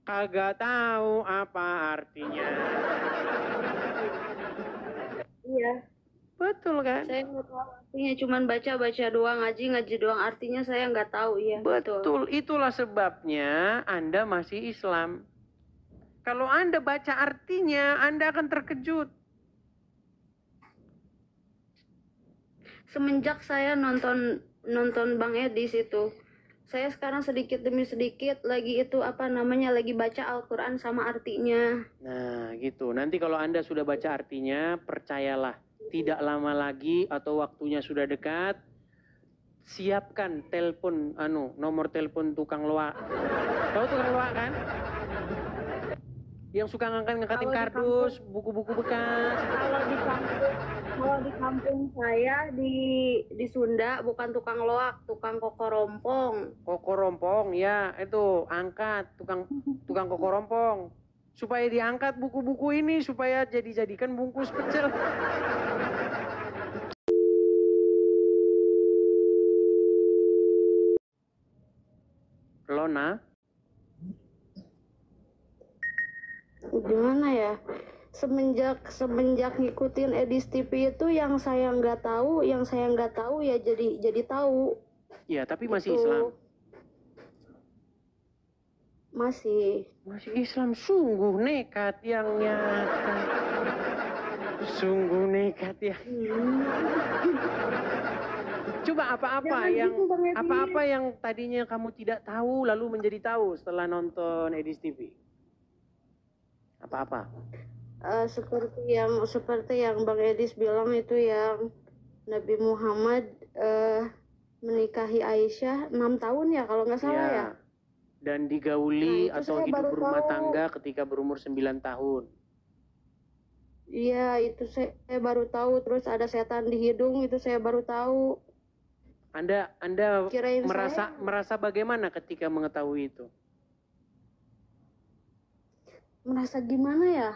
Kagak tahu apa artinya. Iya. Betul kan? Saya nggak tahu artinya, cuman baca-baca doang, ngaji doang. Artinya saya nggak tahu, ya. Betul, itulah sebabnya Anda masih Islam. Kalau Anda baca artinya, Anda akan terkejut. Semenjak saya nonton Bang Edis itu, saya sekarang sedikit demi sedikit lagi lagi baca Al-Quran sama artinya. Nah, gitu. Nanti kalau Anda sudah baca artinya, percayalah, tidak lama lagi atau waktunya sudah dekat, siapkan telepon, nomor telepon tukang loak. Tahu tukang loak kan? Yang suka ngangkatin kardus, buku-buku bekas. Kalau di kampung saya di Sunda bukan tukang loak, tukang kokorompong. Kokorompong, ya itu angkat tukang kokorompong. Supaya diangkat buku-buku ini supaya jadikan bungkus pecel. Lona, gimana ya? Semenjak ngikutin Edis TV itu yang saya nggak tahu ya jadi tahu. ya tapi masih Islam. Masih Islam, sungguh nekat yang nyata. Sungguh nekat ya. Coba apa-apa yang tadinya kamu tidak tahu lalu menjadi tahu setelah nonton Edis TV? Apa-apa? Seperti yang Bang Edis bilang itu, yang Nabi Muhammad menikahi Aisyah 6 tahun ya kalau nggak salah ya. Dan digauli atau hidup berumah tangga ketika berumur 9 tahun. Iya, itu saya baru tahu. Terus ada setan di hidung, itu saya baru tahu. Anda merasa bagaimana ketika mengetahui itu? Merasa gimana ya?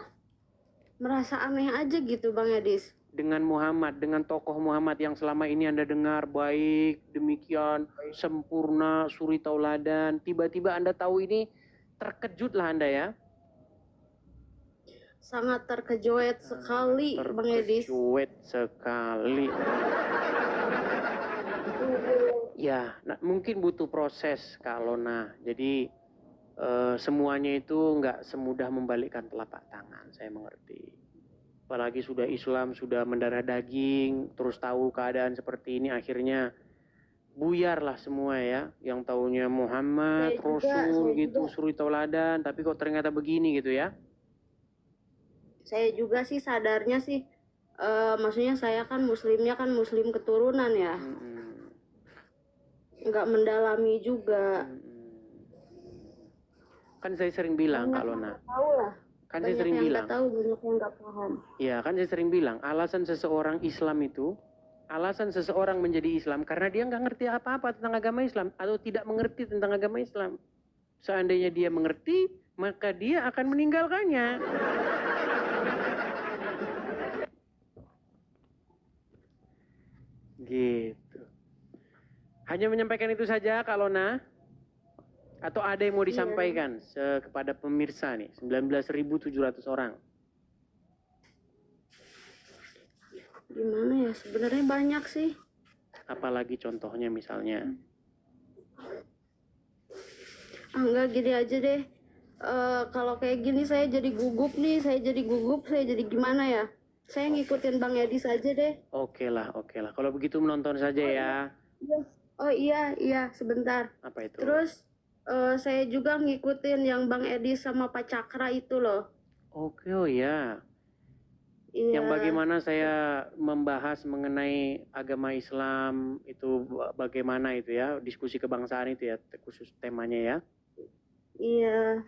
Merasa aneh aja gitu Bang Edis. Dengan Muhammad, dengan tokoh Muhammad yang selama ini Anda dengar baik, demikian, sempurna, suri tauladan. Tiba-tiba Anda tahu ini, terkejutlah Anda ya. Sangat terkejut sekali Bang Edis. Terkejut sekali. Ya, mungkin butuh proses kalau jadi semuanya itu nggak semudah membalikkan telapak tangan, saya mengerti. Apalagi sudah Islam, sudah mendarah daging, terus tahu keadaan seperti ini, akhirnya buyarlah semua ya. Yang taunya Muhammad, Rasul gitu, suri tauladan, tapi kok ternyata begini gitu ya. Saya juga sih sadarnya sih, maksudnya saya kan muslimnya kan muslim keturunan ya. Nggak mendalami juga. Kan saya sering bilang kalau kan saya sering bilang, banyak yang nggak paham. Ya kan saya sering bilang, alasan seseorang menjadi Islam karena dia nggak ngerti apa-apa tentang agama Islam atau tidak mengerti tentang agama Islam. Seandainya dia mengerti, maka dia akan meninggalkannya. Gitu. Hanya menyampaikan itu saja kalau atau ada yang mau disampaikan kepada pemirsa nih, 19.700 orang. Gimana ya, sebenarnya banyak sih. Apalagi contohnya misalnya? Enggak, gini aja deh. Kalau kayak gini saya jadi gugup, saya jadi gimana ya? Saya ngikutin Bang Edis aja deh. Oke lah. Kalau begitu menonton saja ya. Oh iya, sebentar. Apa itu? Terus saya juga ngikutin yang Bang Edis sama Pak Cakra itu loh. Oke, oh ya. Yang bagaimana saya membahas mengenai agama Islam itu bagaimana itu ya, diskusi kebangsaan itu ya, khusus temanya ya. Iya.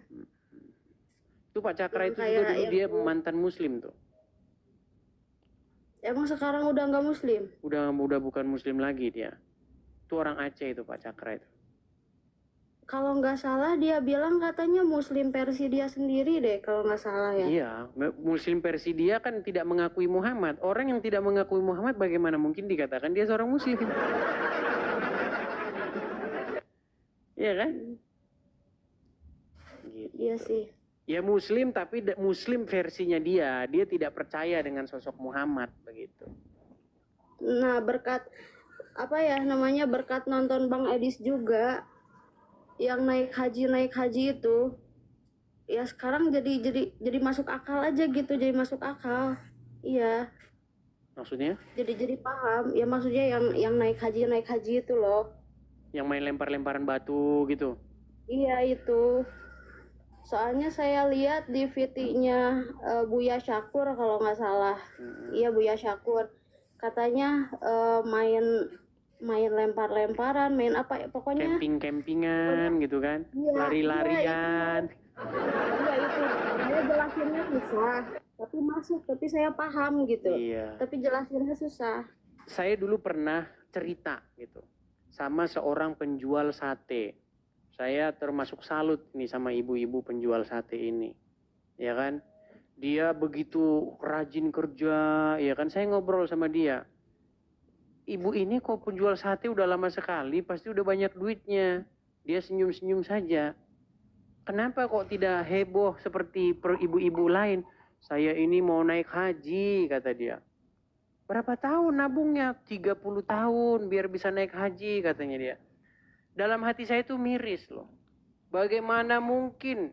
Itu Pak Cakra itu juga dulu dia mantan muslim tuh. Emang sekarang udah nggak muslim? Udah bukan muslim lagi dia. Itu orang Aceh itu Pak Cakra itu. Kalau nggak salah dia bilang katanya muslim versi dia sendiri deh, kalau nggak salah ya. Iya, muslim versi dia kan tidak mengakui Muhammad. Orang yang tidak mengakui Muhammad bagaimana mungkin dikatakan dia seorang muslim? Iya kan? Gitu. Iya sih. Ya Muslim, tapi Muslim versinya dia tidak percaya dengan sosok Muhammad begitu. Nah, berkat apa ya namanya, berkat nonton Bang Edis juga yang naik haji itu, ya sekarang jadi masuk akal aja gitu, jadi masuk akal. Iya, Maksudnya? jadi paham. Ya maksudnya yang naik haji itu loh. Yang main lempar-lemparan batu gitu. Iya itu. Soalnya saya lihat di VT-nya Buya Syakur kalau nggak salah. Iya, Buya Syakur. Katanya main lempar-lemparan, main apa ya pokoknya. Camping-campingan gitu kan. Iya, lari-larian. Iya itu. Saya jelasinnya susah, tapi masuk, tapi saya paham gitu. Iya. Tapi jelasinnya susah. Saya dulu pernah cerita gitu sama seorang penjual sate. Saya termasuk salut nih sama ibu-ibu penjual sate ini. Ya kan? Dia begitu rajin kerja, ya kan? Saya ngobrol sama dia. Ibu ini kok penjual sate udah lama sekali, pasti udah banyak duitnya. Dia senyum-senyum saja. Kenapa kok tidak heboh seperti ibu-ibu lain? Saya ini mau naik haji, kata dia. Berapa tahun nabungnya? 30 tahun biar bisa naik haji, katanya dia. Dalam hati saya itu miris loh. Bagaimana mungkin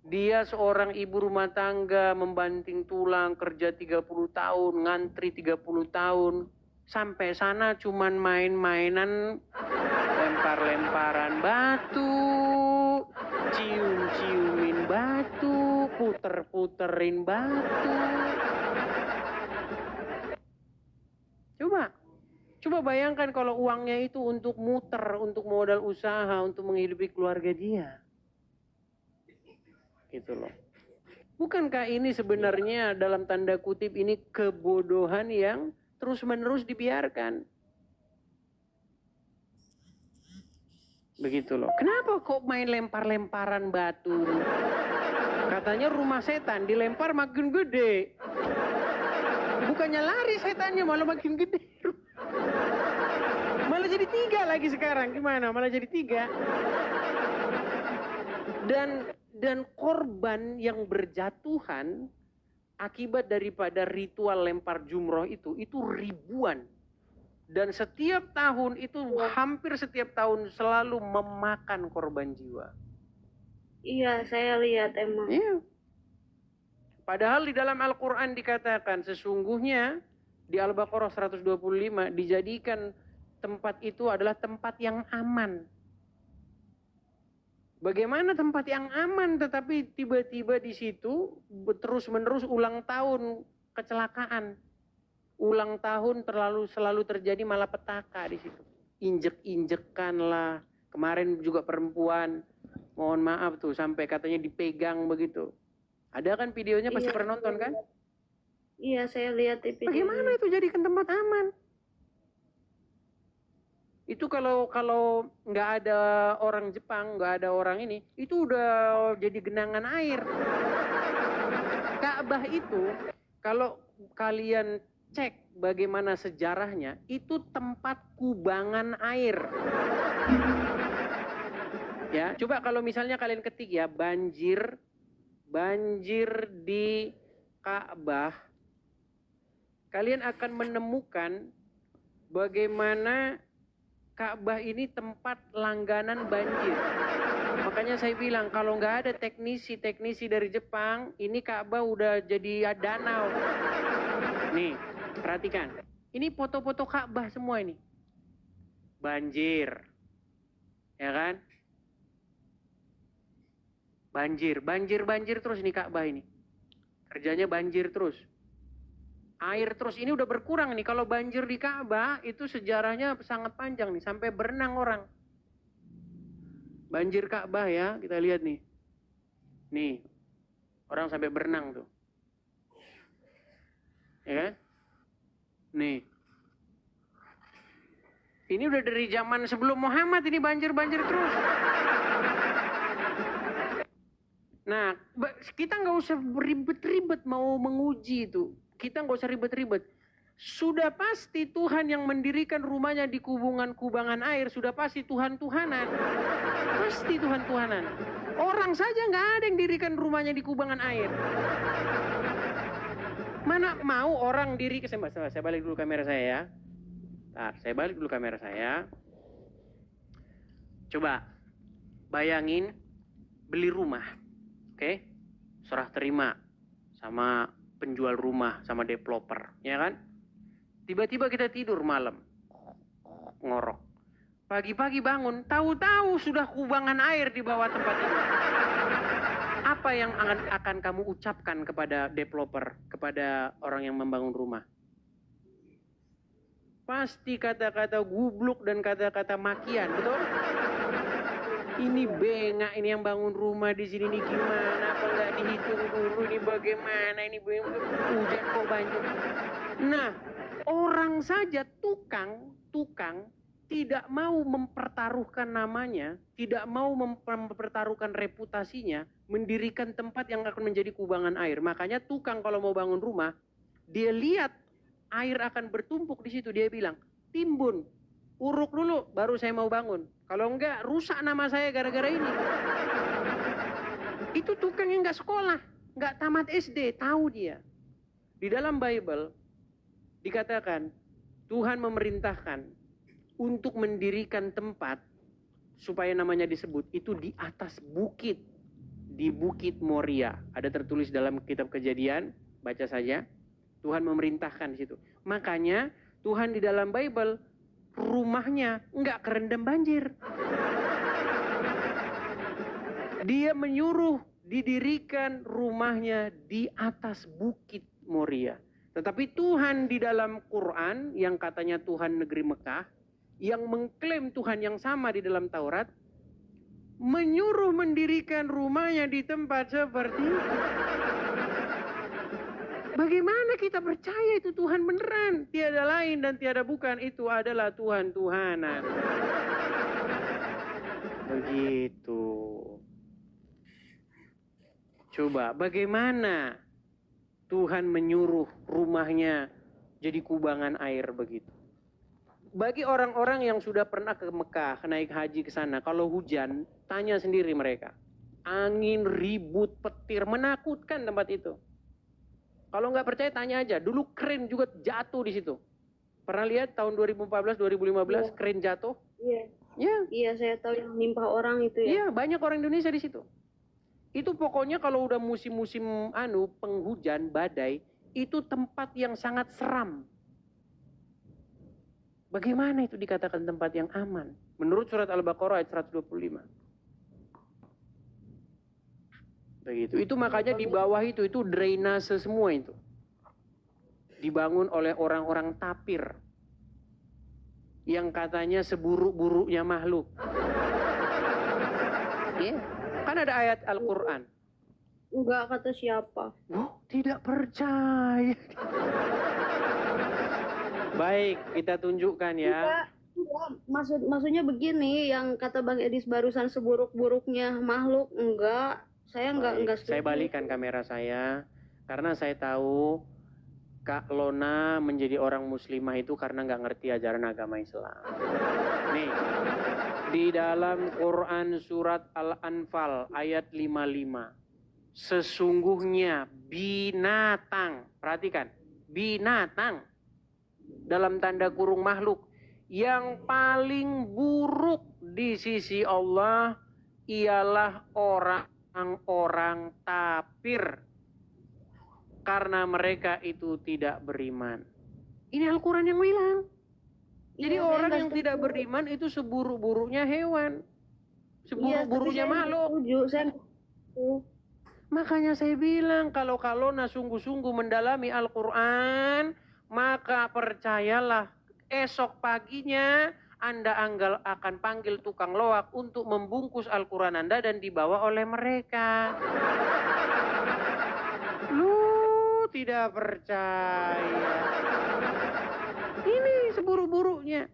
dia seorang ibu rumah tangga membanting tulang, kerja 30 tahun, ngantri 30 tahun. Sampai sana cuman main-mainan, lempar-lemparan batu, cium-ciumin batu, puter-puterin batu. Coba bayangkan kalau uangnya itu untuk muter, untuk modal usaha, untuk menghidupi keluarga dia. Gitu loh. Bukankah ini sebenarnya dalam tanda kutip ini kebodohan yang terus-menerus dibiarkan? Begitu loh. Kenapa kok main lempar-lemparan batu? Katanya rumah setan dilempar makin gede. Bukannya lari setannya, malah makin gede. Malah jadi 3 lagi sekarang. Gimana? Malah jadi 3. Dan korban yang berjatuhan akibat daripada ritual lempar jumroh itu ribuan. Dan setiap tahun itu, hampir setiap tahun selalu memakan korban jiwa. Iya, saya lihat emang. Iya. Padahal di dalam Al-Quran dikatakan sesungguhnya di Al-Baqarah 125 dijadikan tempat itu adalah tempat yang aman. Bagaimana tempat yang aman tetapi tiba-tiba di situ terus-menerus ulang tahun kecelakaan. Ulang tahun selalu terjadi malapetaka di situ. Injek-injekan lah. Kemarin juga perempuan, mohon maaf tuh sampai katanya dipegang begitu. Ada kan videonya, pasti pernah nonton kan? Iya, saya lihat di video. Bagaimana itu jadikan tempat aman? Itu kalau nggak ada orang Jepang, nggak ada orang ini, itu udah jadi genangan air. Ka'bah itu, kalau kalian cek bagaimana sejarahnya, itu tempat kubangan air. Ya, coba kalau misalnya kalian ketik ya, banjir di Ka'bah, kalian akan menemukan bagaimana Ka'bah ini tempat langganan banjir. Makanya saya bilang kalau nggak ada teknisi dari Jepang, ini Ka'bah udah jadi danau. Nih, perhatikan. Ini foto-foto Ka'bah semua ini. Banjir. Ya kan? Banjir terus ini Ka'bah ini. Kerjanya banjir terus. Air terus, ini udah berkurang nih. Kalau banjir di Ka'bah itu sejarahnya sangat panjang nih, sampai berenang orang. Banjir Ka'bah ya, kita lihat nih. Nih, orang sampai berenang tuh. Ya kan? Nih. Ini udah dari zaman sebelum Muhammad ini banjir terus. Nah, kita nggak usah ribet-ribet mau menguji itu. Kita nggak usah ribet-ribet. Sudah pasti Tuhan yang mendirikan rumahnya di kubangan air. Sudah pasti Tuhan-Tuhanan. Pasti Tuhan-Tuhanan. Orang saja nggak ada yang dirikan rumahnya di kubangan air. Mana mau orang diri, saya balik dulu kamera saya ya. Saya balik dulu kamera saya. Coba bayangin beli rumah, oke? Serah terima sama penjual rumah, sama developer, ya kan? Tiba-tiba kita tidur malam, ngorok. Pagi-pagi bangun, tahu-tahu sudah kubangan air di bawah tempat itu. Apa yang akan kamu ucapkan kepada developer, kepada orang yang membangun rumah? Pasti kata-kata gubluk dan kata-kata makian, betul? Ini bengak, ini yang bangun rumah di sini nih gimana? Apa nggak dihitung dulu? Ini bagaimana? Ini hujan kok banjir. Nah, orang saja tukang tidak mau mempertaruhkan namanya, tidak mau mempertaruhkan reputasinya, mendirikan tempat yang akan menjadi kubangan air. Makanya tukang kalau mau bangun rumah, dia lihat air akan bertumpuk di situ, dia bilang, timbun, uruk dulu, baru saya mau bangun. Kalau enggak, rusak nama saya gara-gara ini. Itu tukang yang enggak sekolah, enggak tamat SD, tahu dia. Di dalam Bible dikatakan, Tuhan memerintahkan untuk mendirikan tempat supaya namanya disebut itu di atas bukit, di Bukit Moria. Ada tertulis dalam kitab Kejadian, baca saja. Tuhan memerintahkan di situ. Makanya Tuhan di dalam Bible rumahnya enggak kerendam banjir. Dia menyuruh didirikan rumahnya di atas Bukit Moria. Tetapi Tuhan di dalam Quran yang katanya Tuhan negeri Mekah, yang mengklaim Tuhan yang sama di dalam Taurat, menyuruh mendirikan rumahnya di tempat seperti itu. Bagaimana kita percaya itu Tuhan beneran? Tiada lain dan tiada bukan, itu adalah Tuhan-Tuhanan. Begitu. Coba bagaimana Tuhan menyuruh rumahnya jadi kubangan air begitu? Bagi orang-orang yang sudah pernah ke Mekah, naik haji ke sana, kalau hujan, tanya sendiri mereka. Angin, ribut, petir, menakutkan tempat itu. Kalau nggak percaya tanya aja, dulu kren juga jatuh di situ. Pernah lihat tahun 2014-2015 kren jatuh? Iya. Ya. Iya, saya tahu yang menimpa orang itu ya. Iya, banyak orang Indonesia di situ. Itu pokoknya kalau udah musim-musim penghujan, badai, itu tempat yang sangat seram. Bagaimana itu dikatakan tempat yang aman? Menurut surat Al-Baqarah ayat 125. Begitu. Itu makanya di bawah itu drainase semua itu. Dibangun oleh orang-orang tapir. Yang katanya seburuk-buruknya makhluk. Yeah. Kan ada ayat Al-Quran. Enggak, kata siapa? Oh, tidak percaya. Baik, kita tunjukkan ya. Enggak. Maksudnya begini, yang kata Bang Edis barusan seburuk-buruknya makhluk, enggak. Saya enggak setuju. Saya balikan kamera saya karena saya tahu Kak Lona menjadi orang muslimah itu karena nggak ngerti ajaran agama Islam. Nih, di dalam Quran surat Al-Anfal ayat 55. Sesungguhnya binatang, perhatikan, binatang dalam tanda kurung makhluk yang paling buruk di sisi Allah ialah orang-orang tapir. Karena mereka itu tidak beriman. Ini Al-Quran yang bilang. Jadi orang yang tidak beriman itu seburuk-buruknya hewan. Seburuk-buruknya makhluk. Makanya saya bilang kalau Kalona sungguh-sungguh mendalami Al-Quran, maka percayalah esok paginya Anda akan panggil tukang loak untuk membungkus Al-Quran Anda dan dibawa oleh mereka. Tidak percaya. Ini seburuk-buruknya.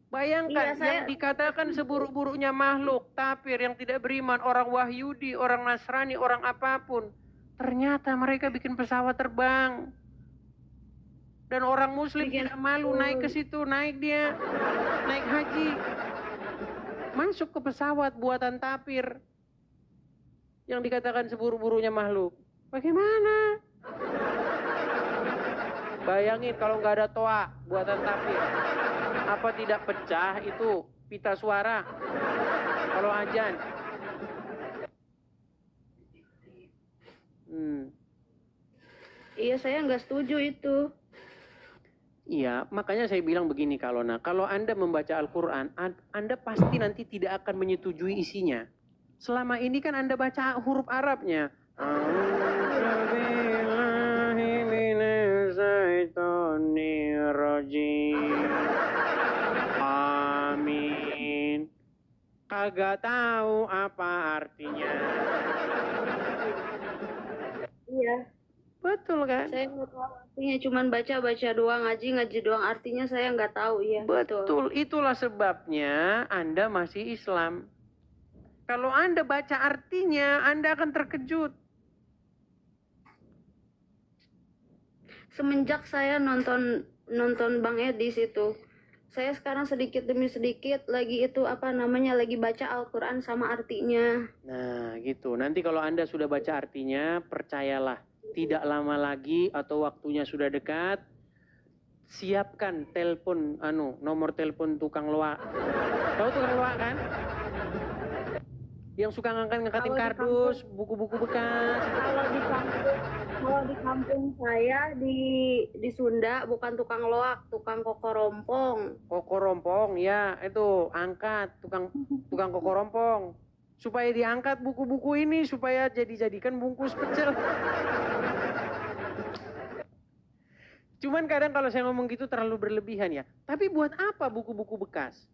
Bayangkan yang dikatakan seburuk-buruknya makhluk, tapir yang tidak beriman, orang Wahyudi, orang Nasrani, orang apapun. Ternyata mereka bikin pesawat terbang. Dan orang muslim tidak malu naik ke situ, naik haji. Masuk ke pesawat buatan tapir. yang dikatakan seburu-burunya makhluk. Bagaimana? Bayangin kalau nggak ada toa buatan tapir, apa tidak pecah itu pita suara kalau ajan? Iya, saya nggak setuju itu. Iya, makanya saya bilang begini kalau Anda membaca Al-Quran, Anda pasti nanti tidak akan menyetujui isinya. Selama ini kan Anda baca huruf Arabnya. Amin. Kagak tahu apa artinya. Iya. Betul kan? Saya nggak tahu artinya, cuman baca doang, ngaji doang, artinya saya nggak tahu. Ya Betul, itulah sebabnya Anda masih Islam. Kalau Anda baca artinya, Anda akan terkejut. Semenjak saya nonton Bang Edis itu, saya sekarang sedikit demi sedikit lagi lagi baca Al-Quran sama artinya. Nah, gitu. Nanti kalau Anda sudah baca artinya, percayalah, tidak lama lagi atau waktunya sudah dekat, siapkan telepon nomor telepon tukang loak. Tahu tukang loak kan? Yang suka ngangkatin kardus, buku-buku bekas. Kalau di kampung saya di Sunda bukan tukang loak, tukang kokorompong. Kokorompong, ya itu angkat tukang kokorompong. Supaya diangkat buku-buku ini supaya jadikan bungkus pecel. Cuman kadang kalau saya ngomong gitu terlalu berlebihan ya. Tapi buat apa buku-buku bekas?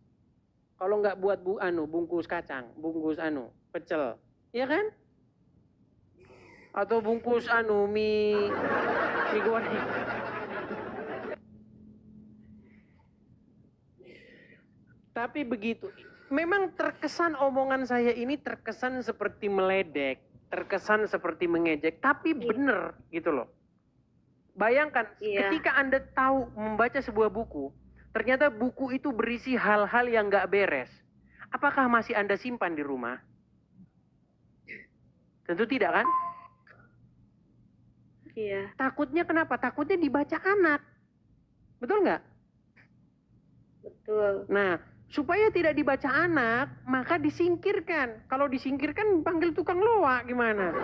Kalau nggak buat bungkus kacang, bungkus pecel, ya kan? Atau bungkus mie goreng. Tapi begitu. Memang terkesan omongan saya ini terkesan seperti meledek, terkesan seperti mengejek, tapi bener gitu loh. Bayangkan ketika Anda tahu membaca sebuah buku, ternyata buku itu berisi hal-hal yang nggak beres. Apakah masih Anda simpan di rumah? Tentu tidak kan? Iya. Takutnya kenapa? Takutnya dibaca anak. Betul nggak? Betul. Nah, supaya tidak dibaca anak, maka disingkirkan. Kalau disingkirkan, panggil tukang loak gimana?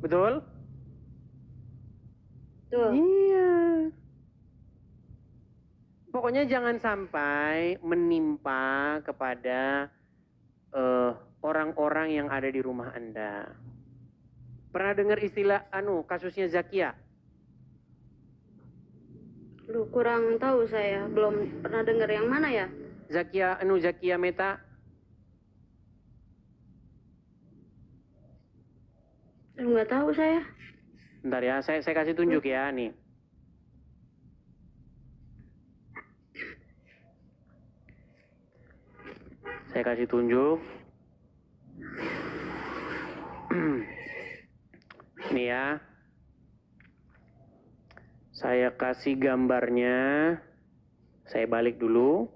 Betul? Betul. Iya. Pokoknya jangan sampai menimpa kepada orang-orang yang ada di rumah Anda. Pernah dengar istilah kasusnya Zakia? Lu kurang tahu, saya belum pernah dengar. Yang mana ya? Zakia Meta. Nggak tahu saya. Bentar ya, saya kasih tunjuk ya nih. Saya kasih tunjuk. Nih ya. Saya kasih gambarnya. Saya balik dulu.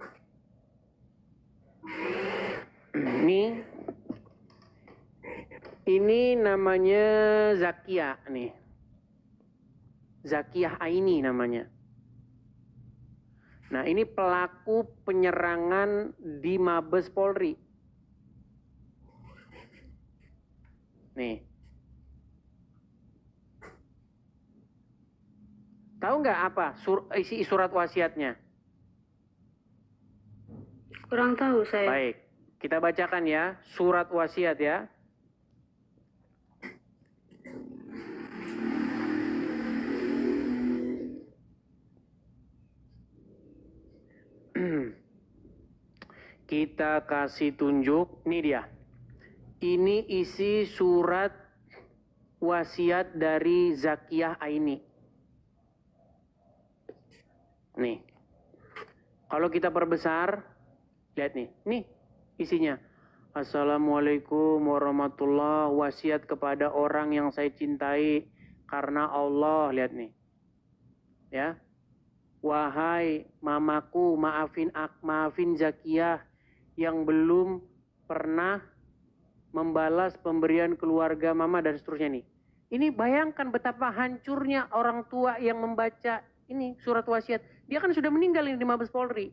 Ini namanya Zakia nih. Zakiah Aini namanya. Nah, ini pelaku penyerangan di Mabes Polri. Nih. Tahu nggak apa isi surat wasiatnya? Kurang tahu saya. Baik, kita bacakan ya surat wasiat ya. Kita kasih tunjuk, nih dia. Ini isi surat wasiat dari Zakiah Aini. Nih. Kalau kita perbesar, lihat nih. Nih isinya. Assalamualaikum warahmatullahi wasiat kepada orang yang saya cintai karena Allah. Lihat nih. Ya. Wahai mamaku, maafin Zakiah yang belum pernah membalas pemberian keluarga mama dan seterusnya nih. Ini bayangkan betapa hancurnya orang tua yang membaca ini surat wasiat. Dia kan sudah meninggal ini di Mabes Polri.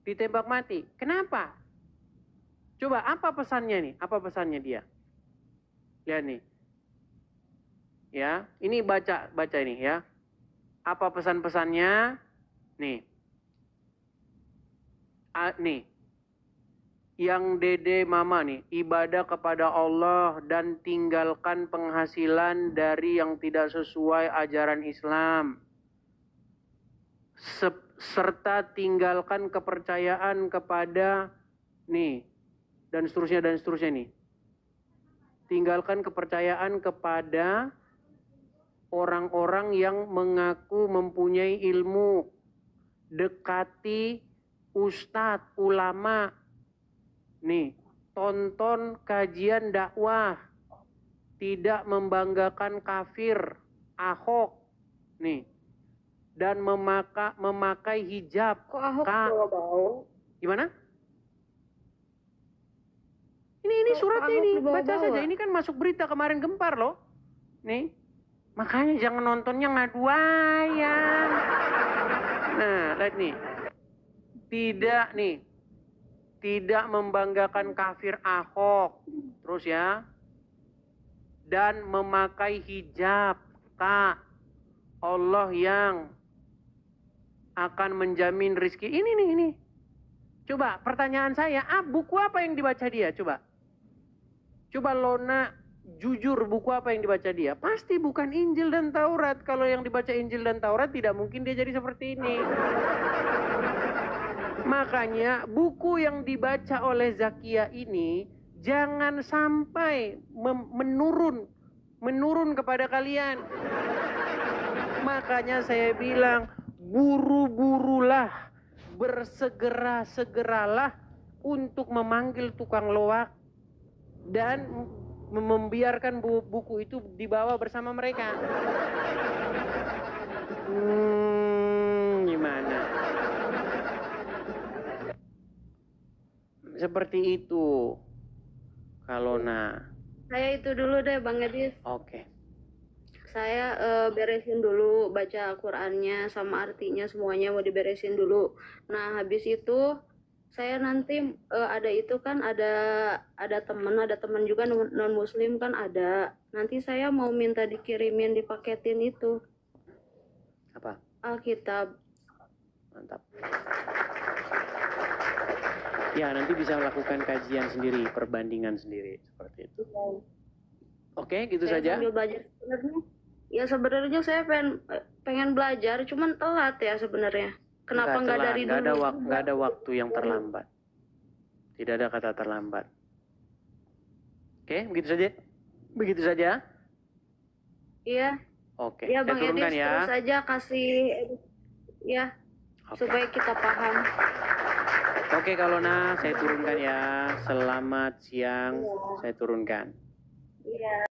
Ditembak mati. Kenapa? Coba apa pesannya nih? Apa pesannya dia? Lihat nih. Ya, ini baca ini ya. Apa pesan-pesannya? Nih. Nih. Yang dede mama nih, ibadah kepada Allah dan tinggalkan penghasilan dari yang tidak sesuai ajaran Islam. Serta tinggalkan kepercayaan kepada nih dan seterusnya nih. Tinggalkan kepercayaan kepada orang-orang yang mengaku mempunyai ilmu. Dekati ustadz, ulama. Nih, tonton kajian dakwah. Tidak membanggakan kafir, Ahok. Nih. Dan memakai hijab. Kok Ahok bawa-bawa? Gimana? Ini suratnya ini, baca saja. Ini kan masuk berita kemarin Gempar loh. Nih. Makanya jangan nontonnya ngadu ayam. Nah, lihat nih. Tidak membanggakan kafir Ahok. Terus ya. Dan memakai hijab. Kak. Allah yang akan menjamin rizki. Ini. Coba pertanyaan saya. Buku apa yang dibaca dia? Coba Lona jujur buku apa yang dibaca dia? Pasti bukan Injil dan Taurat. Kalau yang dibaca Injil dan Taurat tidak mungkin dia jadi seperti ini. Makanya buku yang dibaca oleh Zakia ini jangan sampai menurun kepada kalian. Makanya saya bilang buru-burulah, bersegeralah untuk memanggil tukang loak dan membiarkan buku itu dibawa bersama mereka. Gimana? Seperti itu. Kalau Saya itu dulu deh Bang Edis. Oke. Saya beresin dulu baca Qurannya sama artinya semuanya mau diberesin dulu. Nah habis itu saya nanti ada teman juga non muslim kan ada. Nanti saya mau minta dikirimin dipaketin itu. Apa? Alkitab. Mantap. Ya, nanti bisa melakukan kajian sendiri, perbandingan sendiri seperti itu. Oke, gitu saya saja. Sambil belajar sebenarnya. Ya sebenarnya saya pengen belajar, cuman telat ya sebenarnya. Kenapa nggak dari dulu? Nggak ada waktu yang terlambat. Tidak ada kata terlambat. Oke, begitu saja. Begitu saja. Iya. Oke, Ya, saya Bang turunkan Edis, ya. terus saja kasih ya. Oke. Supaya kita paham. Oke, kalau saya turunkan ya. Selamat siang, saya turunkan. Iya.